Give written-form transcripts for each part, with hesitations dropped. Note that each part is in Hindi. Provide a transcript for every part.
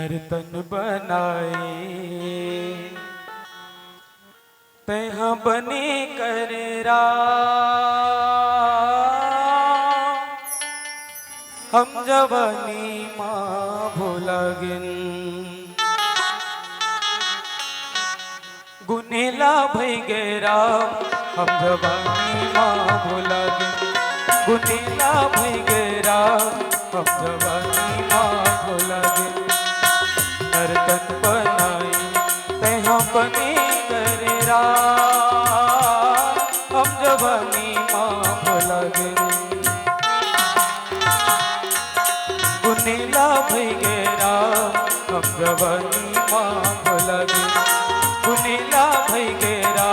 नर्तन बनाए तहाँ बने कर हम जवानी माँ भोला गिन गुनेला भई गेरा हम जवानी माँ भोला गिन गुनेला भई गेरा हम जवानी माँ भोला गिन नर्तन बनाई तहाँ बने करेरा हम जवानी माँ भोला गिन गुनेला भई गेरा हम जवानी माँ भोला गिन गुनेला भई गेरा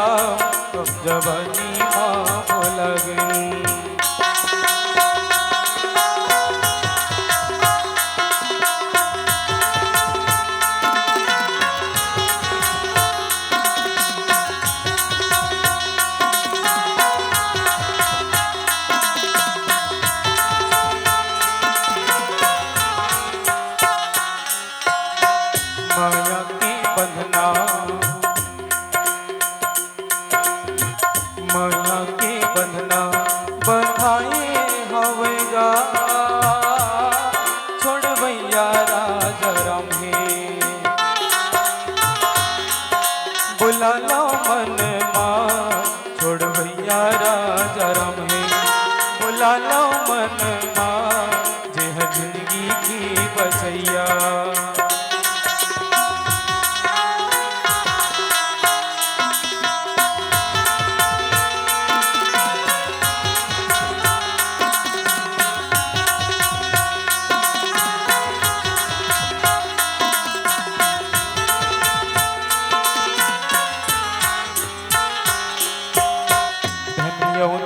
हम जवानी माँ भोला गिन माया की बंधना माया की बंधना बंधाए हवेगा छोड़ भैया राजा राम हे बुला लो मन माँ छोड़ भैया राजा राम हे बुला लो मन माँ जेह जिंदगी की बचैया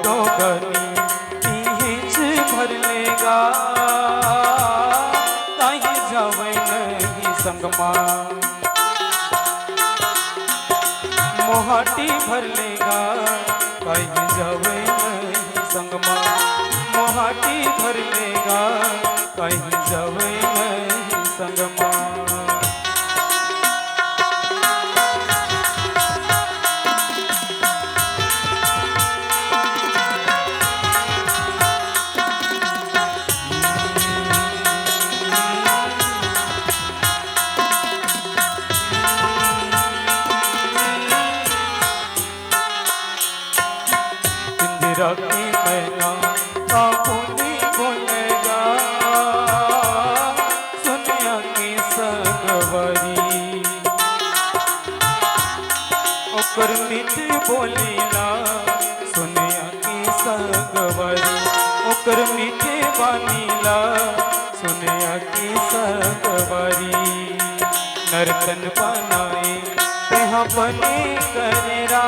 तो गनी हिच भर लेगा कहीं जावे नहीं संगमा मोहाटी भर लेगा कहीं जावे नहीं संगमा मोहाटी भर लेगा कहीं जावे नहीं संगमा रखी मैना कापुनी बोलेगा सुनिया की सगवरी ओकर मिठ बोलीला सुनिया की सगवरी ओकर मीठे बानीला सुनिया की सगवरी नर्तन बनाए तहाँ बने करेरा